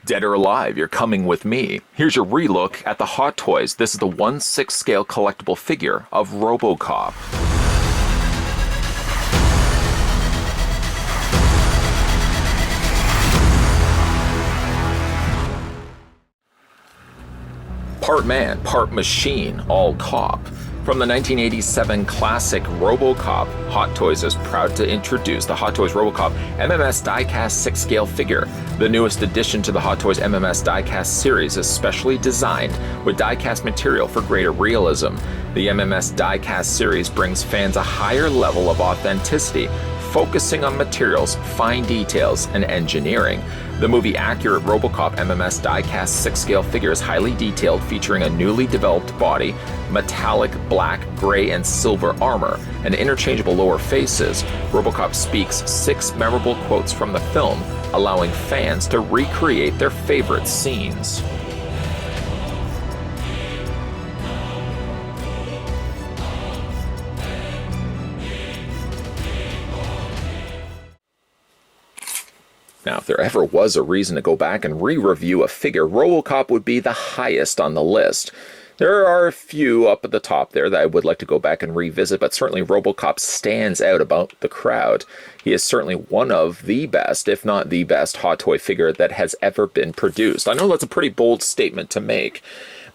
Dead or alive, you're coming with me. Here's your relook at the Hot Toys. This is the 1/6 scale collectible figure of RoboCop. Part man, part machine, all cop. From the 1987 classic RoboCop, Hot Toys is proud to introduce the Hot Toys RoboCop MMS die-cast 6-scale figure. The newest addition to the Hot Toys MMS die-cast series is specially designed with die-cast material for greater realism. The MMS die-cast series brings fans a higher level of authenticity, focusing on materials, fine details, and engineering. The movie-accurate RoboCop MMS die-cast 6-scale figure is highly detailed, featuring a newly developed body, metallic black, gray, and silver armor, and interchangeable lower faces. RoboCop speaks 6 memorable quotes from the film, allowing fans to recreate their favorite scenes. Now, if there ever was a reason to go back and re-review a figure, RoboCop would be the highest on the list. There are a few up at the top there that I would like to go back and revisit, but certainly RoboCop stands out about the crowd. He is certainly one of the best, if not the best, Hot Toy figure that has ever been produced. I know that's a pretty bold statement to make,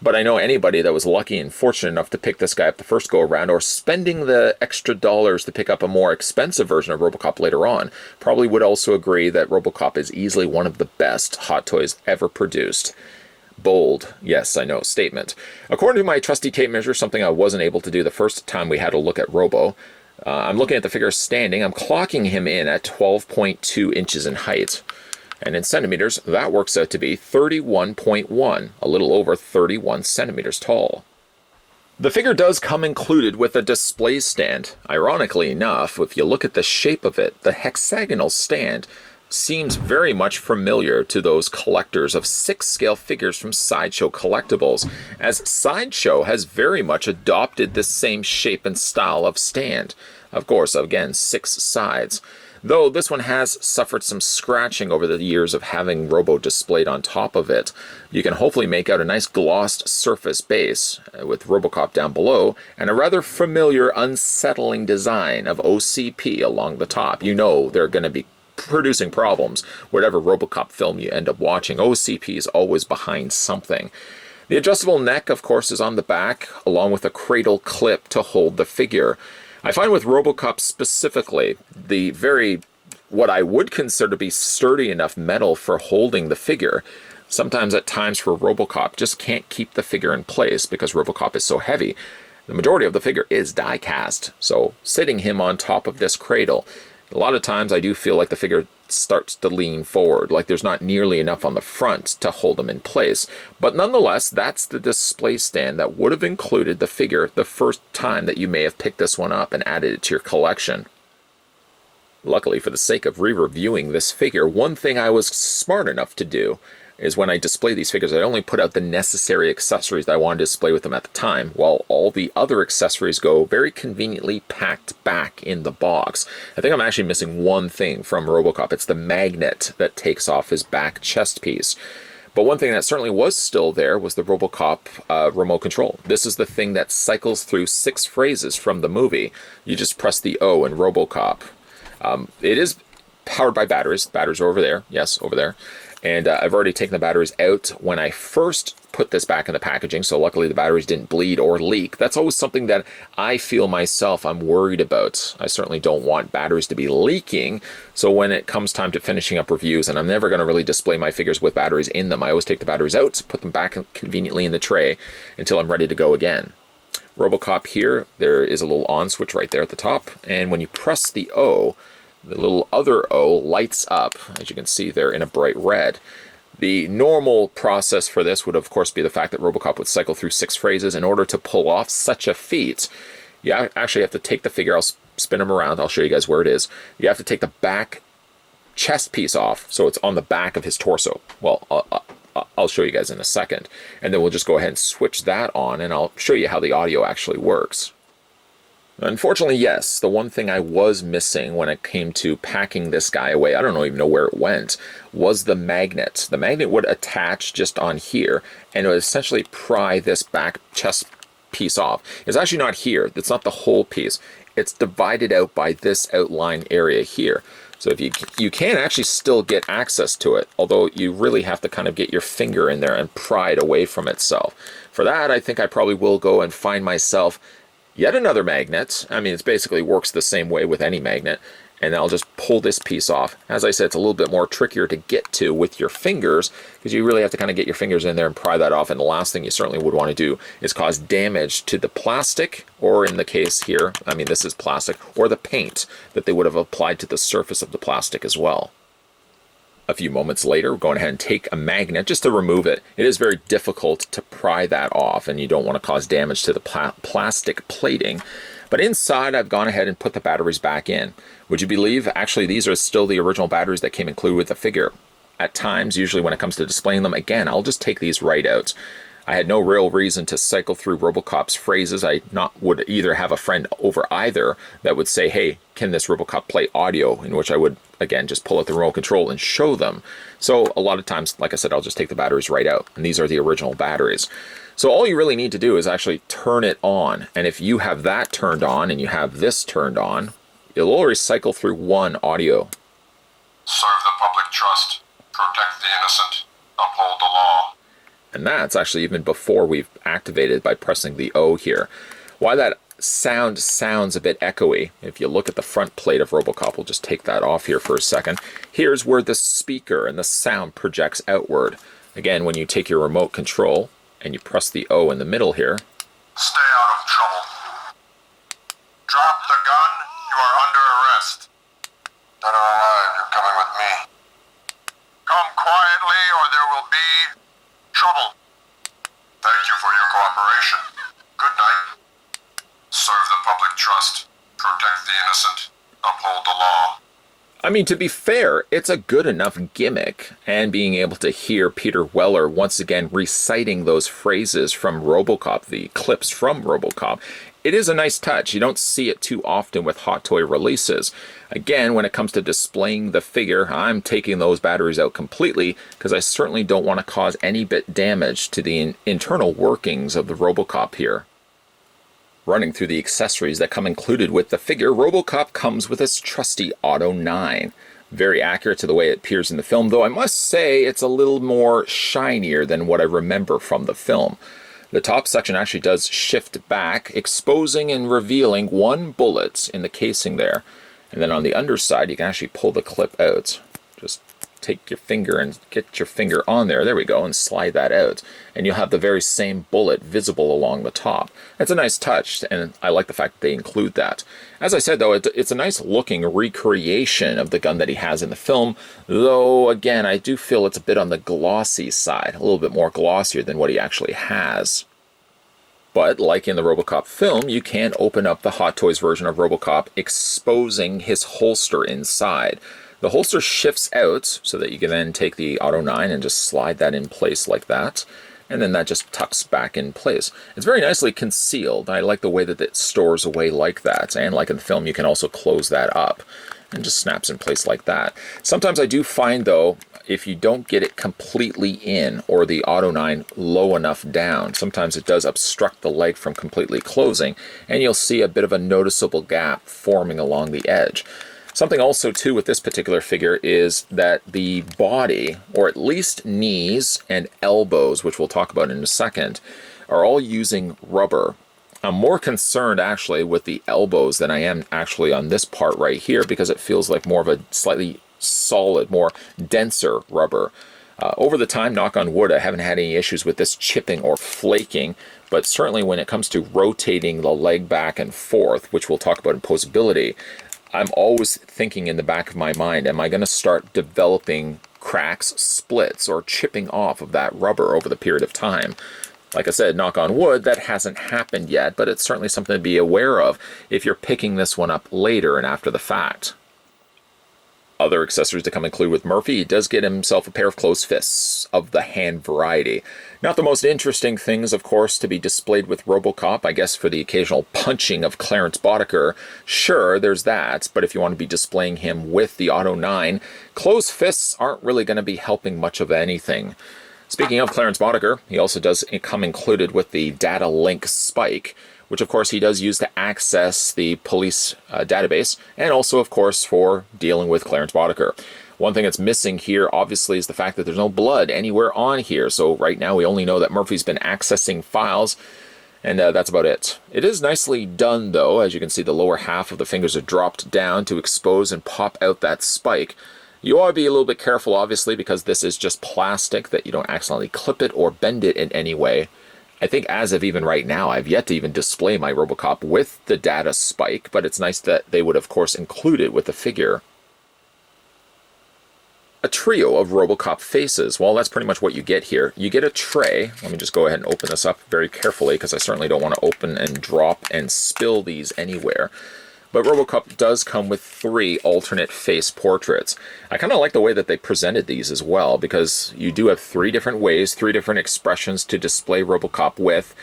but I know anybody that was lucky and fortunate enough to pick this guy up the first go around, or spending the extra dollars to pick up a more expensive version of RoboCop later on, probably would also agree that RoboCop is easily one of the best Hot Toys ever produced. Bold, yes, I know, statement. According to my trusty tape measure, something I wasn't able to do the first time we had a look at Robo, I'm looking at the figure standing. I'm clocking him in at 12.2 inches in height. And in centimeters, that works out to be 31.1, a little over 31 centimeters tall. The figure does come included with a display stand. Ironically enough, if you look at the shape of it, the hexagonal stand seems very much familiar to those collectors of 6-scale figures from Sideshow Collectibles, as Sideshow has very much adopted this same shape and style of stand. Of course, again, 6 sides. Though this one has suffered some scratching over the years of having Robo displayed on top of it. You can hopefully make out a nice glossed surface base with RoboCop down below, and a rather familiar unsettling design of OCP along the top. You know they're going to be producing problems. Whatever RoboCop film you end up watching, OCP is always behind something. The adjustable neck, of course, is on the back, along with a cradle clip to hold the figure. I find with RoboCop specifically, the what I would consider to be sturdy enough metal for holding the figure, sometimes at times for RoboCop just can't keep the figure in place because RoboCop is so heavy. The majority of the figure is die cast, so sitting him on top of this cradle, a lot of times I do feel like the figure starts to lean forward, like there's not nearly enough on the front to hold him in place. But nonetheless, that's the display stand that would have included the figure the first time that you may have picked this one up and added it to your collection. Luckily, for the sake of re-reviewing this figure, one thing I was smart enough to do is when I display these figures, I only put out the necessary accessories that I wanted to display with them at the time, while all the other accessories go very conveniently packed back in the box. I think I'm actually missing one thing from RoboCop. It's the magnet that takes off his back chest piece. But one thing that certainly was still there was the RoboCop remote control. This is the thing that cycles through 6 phrases from the movie. You just press the O in RoboCop. It is powered by batteries. Batteries are over there. Yes, over there. And I've already taken the batteries out when I first put this back in the packaging, so luckily the batteries didn't bleed or leak. That's always something that I feel myself I'm worried about. I certainly don't want batteries to be leaking, so when it comes time to finishing up reviews, and I'm never going to really display my figures with batteries in them, I always take the batteries out, put them back conveniently in the tray until I'm ready to go again. RoboCop here, there is a little on switch right there at the top, and when you press the O, the little other O lights up, as you can see there, in a bright red. The normal process for this would, of course, be the fact that RoboCop would cycle through 6 phrases. In order to pull off such a feat, you actually have to take the figure. I'll spin him around. I'll show you guys where it is. You have to take the back chest piece off, so it's on the back of his torso. Well, I'll show you guys in a second. And then we'll just go ahead and switch that on, and I'll show you how the audio actually works. Unfortunately, yes. The one thing I was missing when it came to packing this guy away, I don't even know where it went, was the magnet. The magnet would attach just on here, and it would essentially pry this back chest piece off. It's actually not here. It's not the whole piece. It's divided out by this outline area here. So if you can actually still get access to it, although you really have to kind of get your finger in there and pry it away from itself. For that, I think I probably will go and find myself yet another magnet. I mean, it basically works the same way with any magnet. And I'll just pull this piece off. As I said, it's a little bit more trickier to get to with your fingers because you really have to kind of get your fingers in there and pry that off. And the last thing you certainly would want to do is cause damage to the plastic, or in the case here, I mean, this is plastic, or the paint that they would have applied to the surface of the plastic as well. A few moments later, we're going ahead and take a magnet just to remove it. It is very difficult to pry that off, and you don't want to cause damage to the plastic plating. But inside, I've gone ahead and put the batteries back in. Would you believe, actually, these are still the original batteries that came included with the figure. At times, usually when it comes to displaying them, again, I'll just take these right out. I had no real reason to cycle through RoboCop's phrases. I would either have a friend over either that would say, hey, can this RoboCop play audio? In which I would, again, just pull out the remote control and show them. So a lot of times, like I said, I'll just take the batteries right out. And these are the original batteries. So all you really need to do is actually turn it on. And if you have that turned on and you have this turned on, it'll always cycle through one audio. Serve the public trust, protect the innocent, uphold the law. And that's actually even before we've activated by pressing the O here. Why that sound sounds a bit echoey, if you look at the front plate of RoboCop, we'll just take that off here for a second. Here's where the speaker and the sound projects outward. Again, when you take your remote control and you press the O in the middle here. Stay out of trouble. Drop the gun, you are under arrest. Dead or alive, you're coming with me. Come quietly or there will be trouble. Thank you for your cooperation. Good night. Serve the public trust, protect the innocent, uphold the law. I mean, to be fair, it's a good enough gimmick, and being able to hear Peter Weller once again reciting those phrases from RoboCop, the clips from RoboCop, it is a nice touch. You don't see it too often with Hot Toy releases. Again, when it comes to displaying the figure, I'm taking those batteries out completely because I certainly don't want to cause any bit damage to the internal workings of the RoboCop here. Running through the accessories that come included with the figure, RoboCop comes with its trusty Auto 9. Very accurate to the way it appears in the film, though I must say it's a little more shinier than what I remember from the film. The top section actually does shift back, exposing and revealing one bullet in the casing there. And then on the underside, you can actually pull the clip out. Just take your finger and get your finger on there. There we go, and slide that out. And you'll have the very same bullet visible along the top. It's a nice touch, and I like the fact that they include that. As I said, though, it's a nice looking recreation of the gun that he has in the film, though, again, I do feel it's a bit on the glossy side, a little bit more glossier than what he actually has. But, like in the RoboCop film, you can open up the Hot Toys version of RoboCop, exposing his holster inside. The holster shifts out so that you can then take the Auto 9 and just slide that in place like that. And then that just tucks back in place. It's very nicely concealed. I like the way that it stores away like that. And like in the film, you can also close that up and just snaps in place like that. Sometimes I do find, though, if you don't get it completely in or the Auto 9 low enough down, sometimes it does obstruct the leg from completely closing, and you'll see a bit of a noticeable gap forming along the edge. Something also, too, with this particular figure is that the body, or at least knees and elbows, which we'll talk about in a second, are all using rubber. I'm more concerned, actually, with the elbows than I am actually on this part right here, because it feels like more of a slightly solid, more denser rubber. Over the time, knock on wood, I haven't had any issues with this chipping or flaking, but certainly when it comes to rotating the leg back and forth, which we'll talk about in poseability, I'm always thinking in the back of my mind, am I going to start developing cracks, splits, or chipping off of that rubber over the period of time? Like I said, knock on wood, that hasn't happened yet, but it's certainly something to be aware of if you're picking this one up later and after the fact. Other accessories to come include with Murphy, he does get himself a pair of closed fists of the hand variety. Not the most interesting things, of course, to be displayed with RoboCop, I guess for the occasional punching of Clarence Boddicker. Sure, there's that, but if you want to be displaying him with the Auto 9, closed fists aren't really going to be helping much of anything. Speaking of Clarence Boddicker, he also does come included with the data link spike, which of course he does use to access the police database, and also of course for dealing with Clarence Boddicker. One thing that's missing here obviously is the fact that there's no blood anywhere on here, so right now we only know that Murphy's been accessing files, and that's about it. It is nicely done though. As you can see, the lower half of the fingers are dropped down to expose and pop out that spike. You ought to be a little bit careful obviously because this is just plastic, that you don't accidentally clip it or bend it in any way. I think as of even right now, I've yet to even display my RoboCop with the data spike, but it's nice that they would, of course, include it with the figure. A trio of RoboCop faces. Well, that's pretty much what you get here. You get a tray. Let me just go ahead and open this up very carefully because I certainly don't want to open and drop and spill these anywhere. But RoboCop does come with 3 alternate face portraits. I kind of like the way that they presented these as well, because you do have 3 different ways, 3 different expressions to display RoboCop with.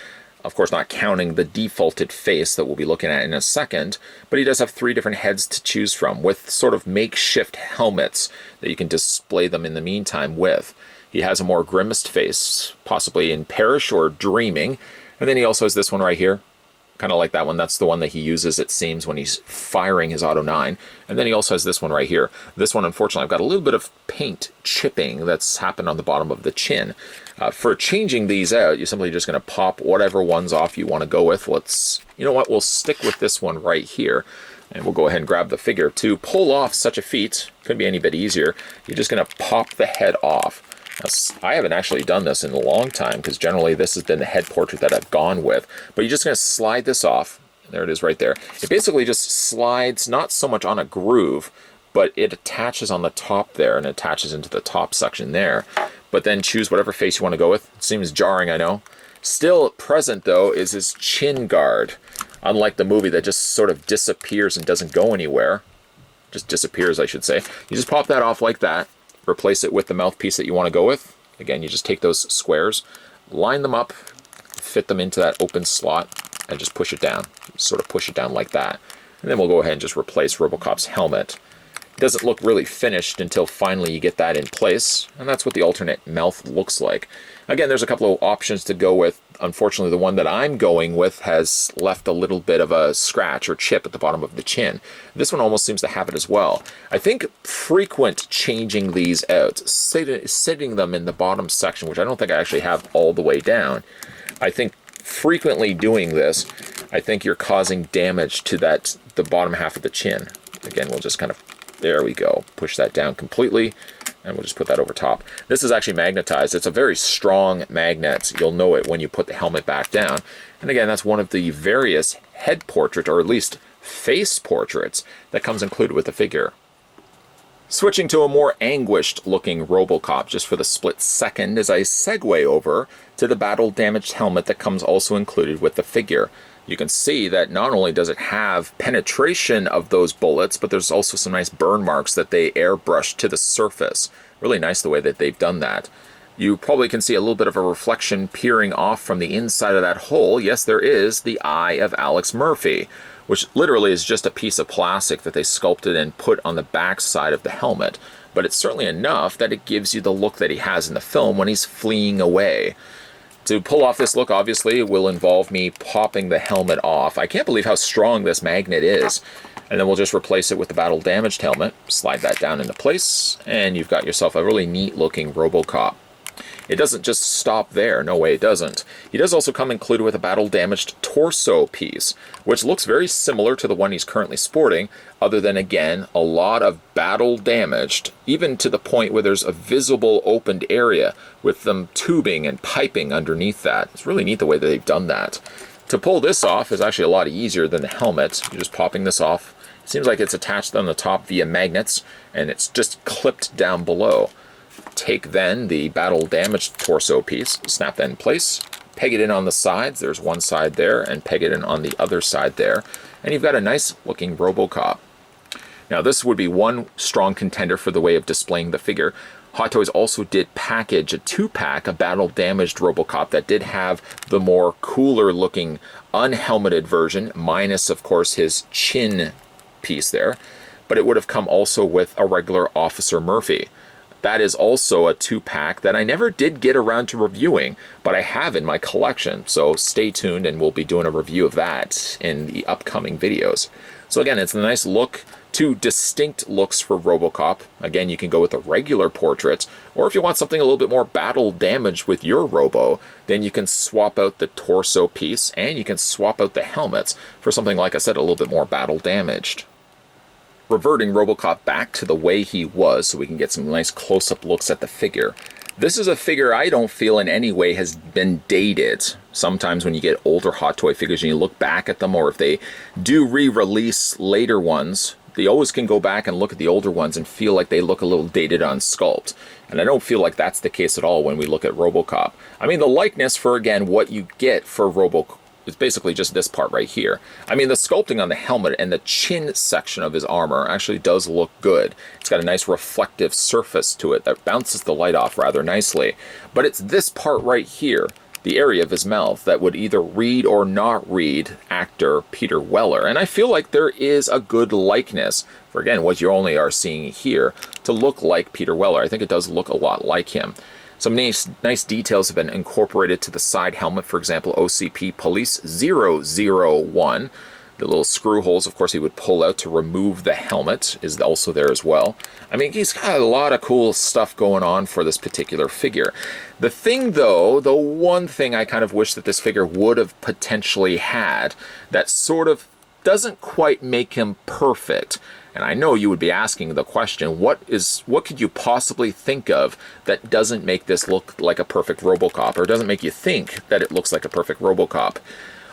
Of course, not counting the defaulted face that we'll be looking at in a second, but he does have 3 different heads to choose from, with sort of makeshift helmets that you can display them in the meantime with. He has a more grimaced face, possibly in Perish or Dreaming, and then he also has this one right here. Kind of like that one. That's the one that he uses, it seems, when he's firing his Auto 9. And then he also has this one right here. This one, unfortunately, I've got a little bit of paint chipping that's happened on the bottom of the chin. For changing these out, you're simply just going to pop whatever ones off you want to go with. You know what, we'll stick with this one right here. And we'll go ahead and grab the figure. To pull off such a feat, couldn't be any bit easier. You're just going to pop the head off. Now, I haven't actually done this in a long time because generally this has been the head portrait that I've gone with. But you're just going to slide this off. There it is right there. It basically just slides not so much on a groove, but it attaches on the top there and attaches into the top section there. But then choose whatever face you want to go with. It seems jarring, I know. Still present though is his chin guard. Unlike the movie that just sort of disappears and doesn't go anywhere. Just disappears, I should say. You just pop that off like that. Replace it with the mouthpiece that you want to go with. Again, you just take those squares, line them up, fit them into that open slot, and just push it down. Sort of push it down like that. And then we'll go ahead and just replace RoboCop's helmet. It doesn't look really finished until finally you get that in place, and that's what the alternate mouth looks like. Again, there's a couple of options to go with. Unfortunately, the one that I'm going with has left a little bit of a scratch or chip at the bottom of the chin. This one almost seems to have it as well. I think frequent changing these out, sitting them in the bottom section, which I don't think I actually have all the way down, I think frequently doing this, I think you're causing damage to the bottom half of the chin. Again, we'll just kind of, there we go, push that down completely. And we'll just put that over top. This is actually magnetized. It's a very strong magnet. You'll know it when you put the helmet back down. And again, that's one of the various head portrait, or at least face portraits, that comes included with the figure. Switching to a more anguished looking RoboCop just for the split second as I segue over to the battle damaged helmet that comes also included with the figure. You can see that not only does it have penetration of those bullets, but there's also some nice burn marks that they airbrushed to the surface. Really nice the way that they've done that. You probably can see a little bit of a reflection peering off from the inside of that hole. Yes, there is the eye of Alex Murphy, which literally is just a piece of plastic that they sculpted and put on the back side of the helmet. But it's certainly enough that it gives you the look that he has in the film when he's fleeing away. To pull off this look, obviously, it will involve me popping the helmet off. I can't believe how strong this magnet is. And then we'll just replace it with the battle damaged helmet, slide that down into place, and you've got yourself a really neat looking RoboCop. It doesn't just stop there, no way it doesn't. He does also come included with a battle-damaged torso piece, which looks very similar to the one he's currently sporting, other than, again, a lot of battle-damaged, even to the point where there's a visible opened area with them tubing and piping underneath that. It's really neat the way that they've done that. To pull this off is actually a lot easier than the helmet. You're just popping this off. It seems like it's attached on the top via magnets, and it's just clipped down below. Take then the battle damaged torso piece, snap that in place, peg it in on the sides, there's one side there, and peg it in on the other side there, and you've got a nice looking RoboCop. Now, this would be one strong contender for the way of displaying the figure. Hot Toys also did package a 2-pack, a battle-damaged RoboCop that did have the more cooler-looking unhelmeted version, minus, of course, his chin piece there. But it would have come also with a regular Officer Murphy. That is also a 2-pack that I never did get around to reviewing, but I have in my collection. So stay tuned, and we'll be doing a review of that in the upcoming videos. So again, it's a nice look. 2 distinct looks for RoboCop. Again, you can go with a regular portrait, or if you want something a little bit more battle damaged with your Robo, then you can swap out the torso piece, and you can swap out the helmets for something, like I said, a little bit more battle damaged. Reverting RoboCop back to the way he was so we can get some nice close-up looks at the figure. This is a figure I don't feel in any way has been dated. Sometimes when you get older Hot Toy figures and you look back at them, or if they do re-release later ones, they always can go back and look at the older ones and feel like they look a little dated on sculpt. And I don't feel like that's the case at all when we look at RoboCop. I mean, the likeness for, again, what you get for RoboCop, it's basically just this part right here. I mean, the sculpting on the helmet and the chin section of his armor actually does look good. It's got a nice reflective surface to it that bounces the light off rather nicely. But it's this part right here, the area of his mouth, that would either read or not read actor Peter Weller. And I feel like there is a good likeness for, again, what you only are seeing here, to look like Peter Weller. I think it does look a lot like him. Some nice details have been incorporated to the side helmet. For example, OCP Police 001. The little screw holes, of course, he would pull out to remove the helmet is also there as well. I mean, he's got a lot of cool stuff going on for this particular figure. The thing, though, the one thing I kind of wish that this figure would have potentially had that sort of doesn't quite make him perfect. And I know you would be asking the question, what could you possibly think of that doesn't make this look like a perfect RoboCop, or doesn't make you think that it looks like a perfect RoboCop?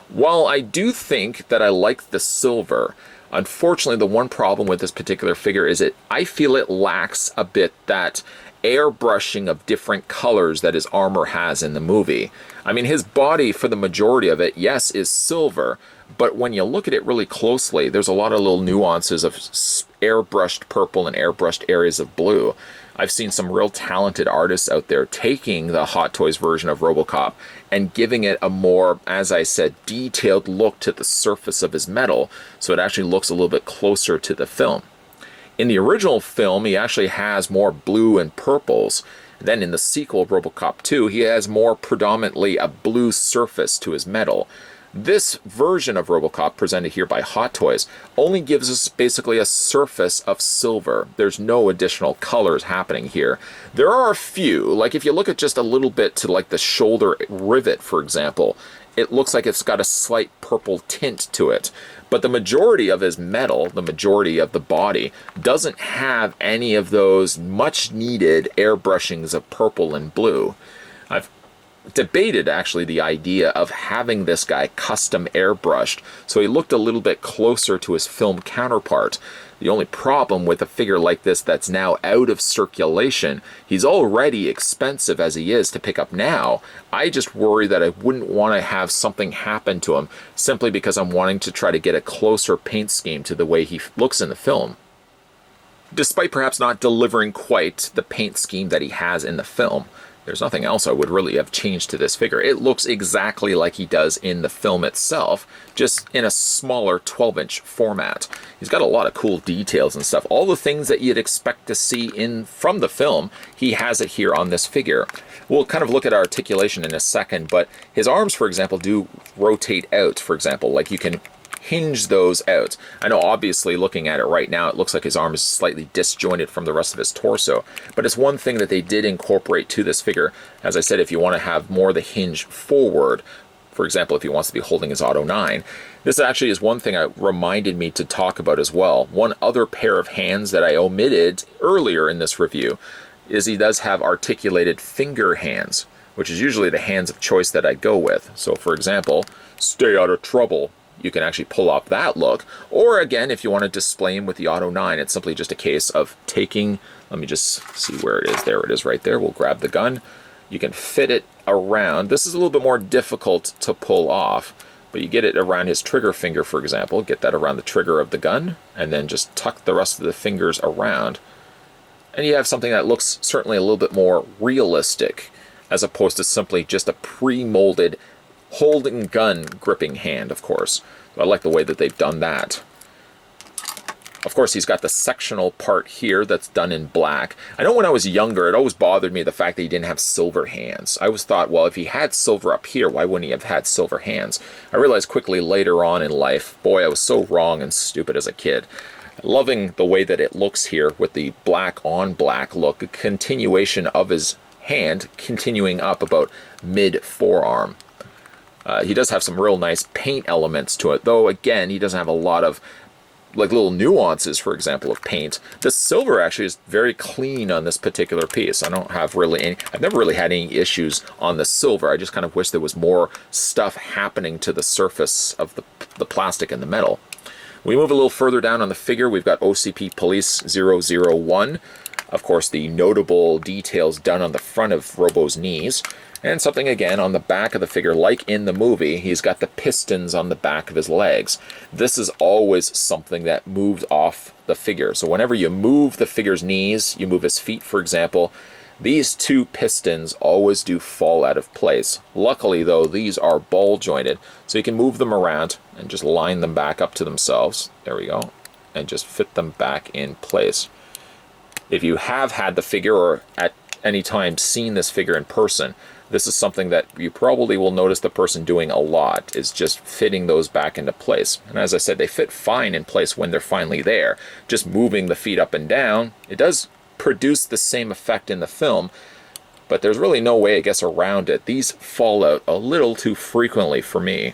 While I do think that I like the silver, unfortunately the one problem with this particular figure is I feel it lacks a bit that airbrushing of different colors that his armor has in the movie. I mean, his body, for the majority of it, yes, is silver, but when you look at it really closely, there's a lot of little nuances of airbrushed purple and airbrushed areas of blue. I've seen some real talented artists out there taking the Hot Toys version of RoboCop and giving it a more, as I said, detailed look to the surface of his metal, so it actually looks a little bit closer to the film. In the original film, he actually has more blue and purples. Then in the sequel, RoboCop 2, he has more predominantly a blue surface to his metal. This version of RoboCop, presented here by Hot Toys, only gives us basically a surface of silver. There's no additional colors happening here. There are a few, like if you look at just a little bit to like the shoulder rivet, for example, it looks like it's got a slight purple tint to it. But the majority of his metal, the majority of the body, doesn't have any of those much needed airbrushings of purple and blue. I've debated actually the idea of having this guy custom airbrushed so he looked a little bit closer to his film counterpart. The only problem with a figure like this that's now out of circulation, he's already expensive as he is to pick up now. I just worry that I wouldn't want to have something happen to him simply because I'm wanting to try to get a closer paint scheme to the way he looks in the film. Despite perhaps not delivering quite the paint scheme that he has in the film, there's nothing else I would really have changed to this figure. It looks exactly like he does in the film itself, just in a smaller 12-inch format. He's got a lot of cool details and stuff. All the things that you'd expect to see from the film, he has it here on this figure. We'll kind of look at articulation in a second, but his arms, for example, do rotate out, for example. Like you can hinge those out. I know obviously looking at it right now, it looks like his arm is slightly disjointed from the rest of his torso, but it's one thing that they did incorporate to this figure. As I said, if you want to have more of the hinge forward, for example, if he wants to be holding his Auto 9, this actually is one thing that reminded me to talk about as well. One other pair of hands that I omitted earlier in this review is he does have articulated finger hands, which is usually the hands of choice that I go with. So for example, stay out of trouble. You can actually pull off that look. Or again, if you want to display him with the Auto 9, it's simply just a case of taking, let me just see where it is. There it is right there. We'll grab the gun. You can fit it around. This is a little bit more difficult to pull off, But you get it around his trigger finger, for example, get that around the trigger of the gun, and then just tuck the rest of the fingers around. And you have something that looks certainly a little bit more realistic, as opposed to simply just a pre-molded holding gun gripping hand, of course. So I like the way that they've done that. Of course, he's got the sectional part here that's done in black. I know when I was younger, it always bothered me the fact that he didn't have silver hands. I always thought, well, if he had silver up here, why wouldn't he have had silver hands? I realized quickly later on in life, boy, I was so wrong and stupid as a kid. Loving the way that it looks here with the black on black look, a continuation of his hand continuing up about mid-forearm. He does have some real nice paint elements to it, though again, he doesn't have a lot of like little nuances, for example, of paint. The silver actually is very clean on this particular piece. I don't have really any, I've never really had any issues on the silver. I just kind of wish there was more stuff happening to the surface of the plastic and the metal. We move a little further down on the figure. We've got OCP Police 001. Of course, the notable details done on the front of Robo's knees. And something again on the back of the figure, like in the movie, he's got the pistons on the back of his legs. This is always something that moves off the figure. So whenever you move the figure's knees, you move his feet, for example, these two pistons always do fall out of place. Luckily, though, these are ball jointed, so you can move them around and just line them back up to themselves. There we go. And just fit them back in place. If you have had the figure or at any time seen this figure in person, this is something that you probably will notice the person doing a lot, is just fitting those back into place. And as I said, they fit fine in place when they're finally there. Just moving the feet up and down, it does produce the same effect in the film, but there's really no way, I guess, around it. These fall out a little too frequently for me.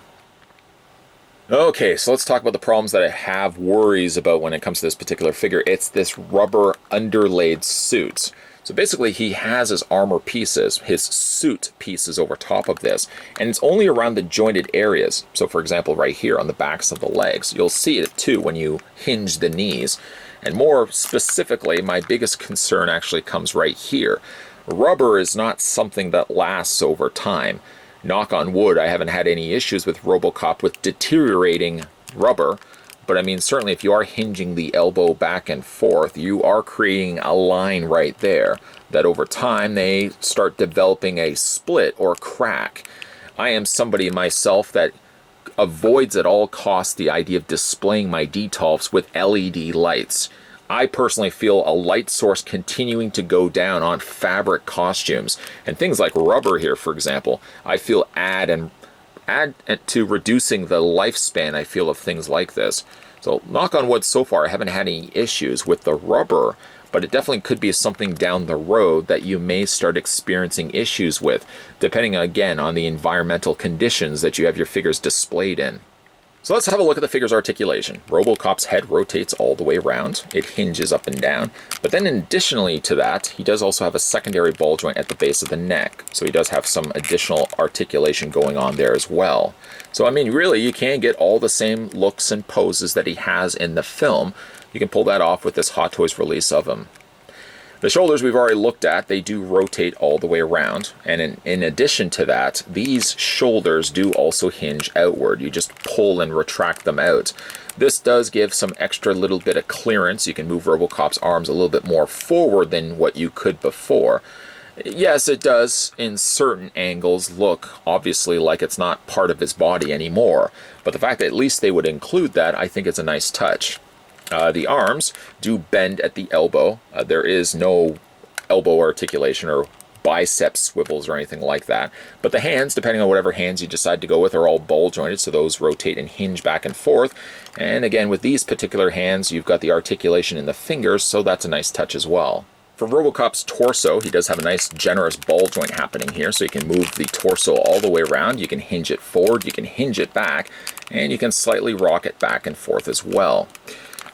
Okay, so let's talk about the problems that I have worries about when it comes to this particular figure. It's this rubber underlaid suit. So basically he has his armor pieces, his suit pieces over top of this, and it's only around the jointed areas. So for example, right here on the backs of the legs, you'll see it too when you hinge the knees. And more specifically, my biggest concern actually comes right here. Rubber is not something that lasts over time. Knock on wood, I haven't had any issues with RoboCop with deteriorating rubber. But I mean, certainly if you are hinging the elbow back and forth, you are creating a line right there that over time they start developing a split or crack. I am somebody myself that avoids at all costs the idea of displaying my detolfs with LED lights. I personally feel a light source continuing to go down on fabric costumes. And things like rubber here, for example, I feel add to reducing the lifespan, I feel, of things like this. So knock on wood, so far I haven't had any issues with the rubber, but it definitely could be something down the road that you may start experiencing issues with, depending again on the environmental conditions that you have your figures displayed in. So let's have a look at the figure's articulation. RoboCop's head rotates all the way around. It hinges up and down. But then additionally to that, he does also have a secondary ball joint at the base of the neck. So he does have some additional articulation going on there as well. So I mean, really, you can get all the same looks and poses that he has in the film. You can pull that off with this Hot Toys release of him. The shoulders we've already looked at, they do rotate all the way around, and in addition to that, these shoulders do also hinge outward. You just pull and retract them out. This does give some extra little bit of clearance. You can move RoboCop's arms a little bit more forward than what you could before. Yes, it does, in certain angles, look obviously like it's not part of his body anymore, but the fact that at least they would include that, I think it's a nice touch. The arms do bend at the elbow. There is no elbow articulation or bicep swivels or anything like that. But the hands, depending on whatever hands you decide to go with, are all ball jointed, so those rotate and hinge back and forth. And again, with these particular hands, you've got the articulation in the fingers, so that's a nice touch as well. For RoboCop's torso, he does have a nice generous ball joint happening here, so you can move the torso all the way around. You can hinge it forward, you can hinge it back, and you can slightly rock it back and forth as well.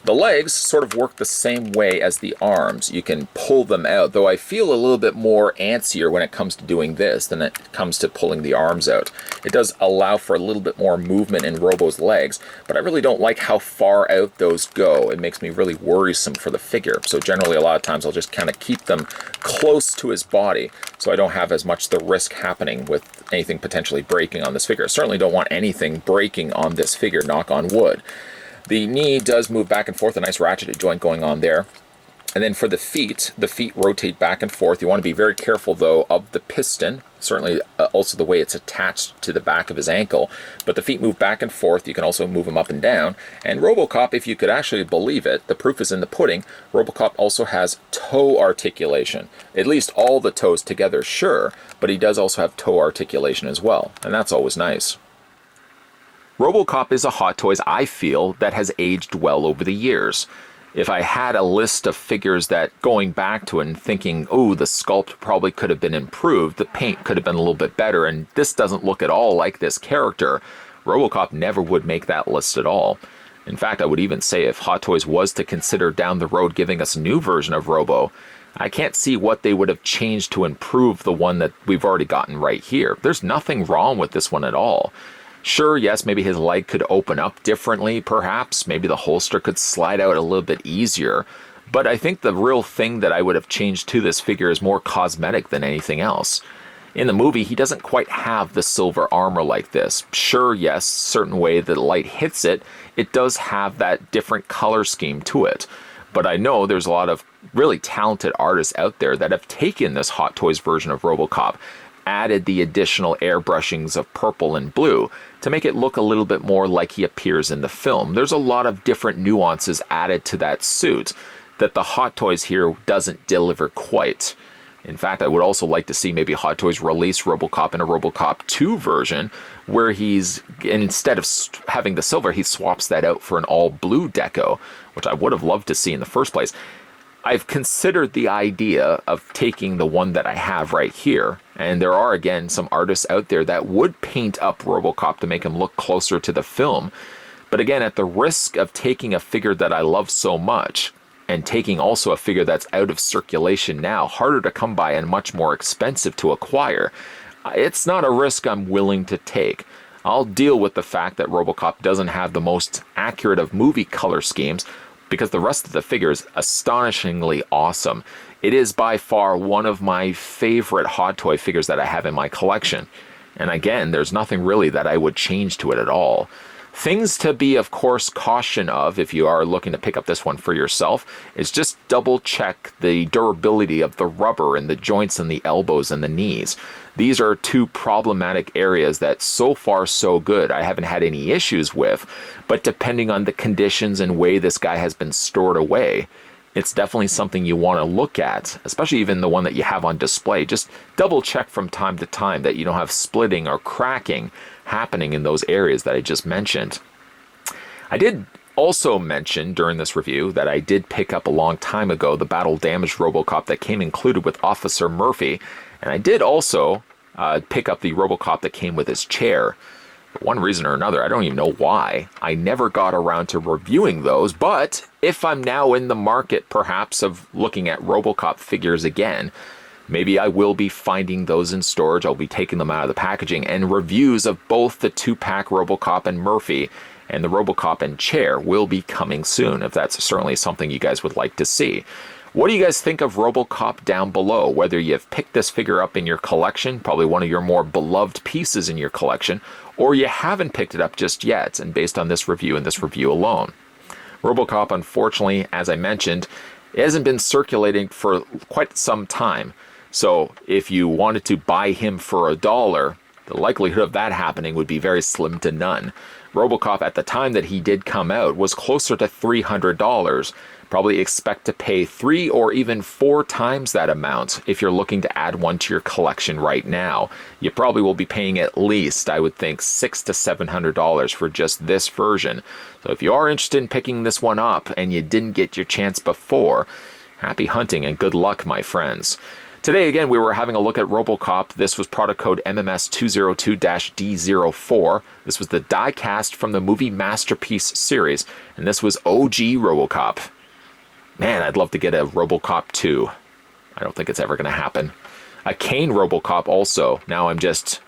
The legs sort of work the same way as the arms. You can pull them out, though I feel a little bit more antsier when it comes to doing this than it comes to pulling the arms out. It does allow for a little bit more movement in Robo's legs, but I really don't like how far out those go. It makes me really worrisome for the figure. So generally a lot of times I'll just kind of keep them close to his body so I don't have as much the risk happening with anything potentially breaking on this figure. I certainly don't want anything breaking on this figure, knock on wood. The knee does move back and forth, a nice ratcheted joint going on there. And then for the feet rotate back and forth. You want to be very careful, though, of the piston. Certainly also the way it's attached to the back of his ankle. But the feet move back and forth. You can also move them up and down. And RoboCop, if you could actually believe it, the proof is in the pudding, RoboCop also has toe articulation. At least all the toes together, sure, but he does also have toe articulation as well. And that's always nice. RoboCop is a Hot Toys, I feel, that has aged well over the years. If I had a list of figures that going back to it and thinking, oh, the sculpt probably could have been improved, the paint could have been a little bit better, and this doesn't look at all like this character, RoboCop never would make that list at all. In fact, I would even say if Hot Toys was to consider down the road giving us a new version of Robo, I can't see what they would have changed to improve the one that we've already gotten right here. There's nothing wrong with this one at all. Sure, yes, maybe his leg could open up differently, perhaps. Maybe the holster could slide out a little bit easier. But I think the real thing that I would have changed to this figure is more cosmetic than anything else. In the movie, he doesn't quite have the silver armor like this. Sure, yes, certain way the light hits it, it does have that different color scheme to it. But I know there's a lot of really talented artists out there that have taken this Hot Toys version of RoboCop, added the additional airbrushings of purple and blue to make it look a little bit more like he appears in the film. There's a lot of different nuances added to that suit that the Hot Toys here doesn't deliver quite. In fact, I would also like to see maybe Hot Toys release RoboCop in a RoboCop 2 version where instead of having the silver, he swaps that out for an all blue deco, which I would have loved to see in the first place. I've considered the idea of taking the one that I have right here, and there are, again, some artists out there that would paint up RoboCop to make him look closer to the film. But again, at the risk of taking a figure that I love so much, and taking also a figure that's out of circulation now, harder to come by and much more expensive to acquire, it's not a risk I'm willing to take. I'll deal with the fact that RoboCop doesn't have the most accurate of movie color schemes, because the rest of the figure is astonishingly awesome. It is by far one of my favorite Hot Toy figures that I have in my collection. And again, there's nothing really that I would change to it at all. Things to be, of course, caution of if you are looking to pick up this one for yourself is just double check the durability of the rubber and the joints and the elbows and the knees. These are two problematic areas that so far so good I haven't had any issues with, but depending on the conditions and way this guy has been stored away, it's definitely something you want to look at, especially even the one that you have on display. Just double check from time to time that you don't have splitting or cracking happening in those areas that I just mentioned. I did also mention during this review that I did pick up a long time ago the battle damaged RoboCop that came included with Officer Murphy, and I did also pick up the RoboCop that came with his chair. For one reason or another, I don't even know why, I never got around to reviewing those, but if I'm now in the market perhaps of looking at RoboCop figures again, maybe I will be finding those in storage. I'll be taking them out of the packaging, and reviews of both the 2-pack RoboCop and Murphy and the RoboCop and chair will be coming soon, if that's certainly something you guys would like to see. What do you guys think of RoboCop down below? Whether you've picked this figure up in your collection, probably one of your more beloved pieces in your collection, or you haven't picked it up just yet, and based on this review and this review alone. RoboCop, unfortunately, as I mentioned, it hasn't been circulating for quite some time. So if you wanted to buy him for $1, the likelihood of that happening would be very slim to none. RoboCop at the time that he did come out was closer to $300. Probably expect to pay 3 or even 4 times that amount if you're looking to add one to your collection right now. You probably will be paying at least, I would think, $600 to $700 for just this version. So if you are interested in picking this one up and you didn't get your chance before, happy hunting and good luck, my friends. Today, again, we were having a look at RoboCop. This was product code MMS202-D04. This was the die-cast from the movie Masterpiece series, and this was OG RoboCop. Man, I'd love to get a RoboCop 2. I don't think it's ever going to happen. A Kane RoboCop also. Now I'm just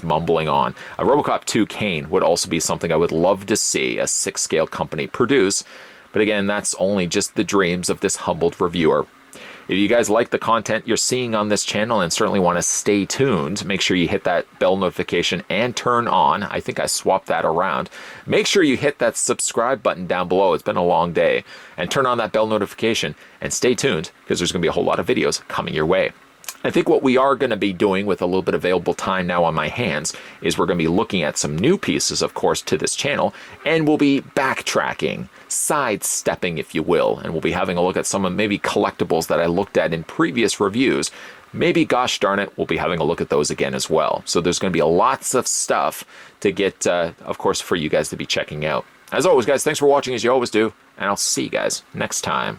mumbling on. A RoboCop 2 Kane would also be something I would love to see a 6-scale company produce. But again, that's only just the dreams of this humbled reviewer. If you guys like the content you're seeing on this channel and certainly want to stay tuned, make sure you hit that bell notification and turn on. I think I swapped that around. Make sure you hit that subscribe button down below. It's been a long day. And turn on that bell notification and stay tuned because there's going to be a whole lot of videos coming your way. I think what we are going to be doing with a little bit of available time now on my hands is we're going to be looking at some new pieces, of course, to this channel, and we'll be backtracking, sidestepping, if you will, and we'll be having a look at some of maybe collectibles that I looked at in previous reviews. Maybe, gosh darn it, we'll be having a look at those again as well. So there's going to be lots of stuff to get, of course, for you guys to be checking out. As always, guys, thanks for watching as you always do, and I'll see you guys next time.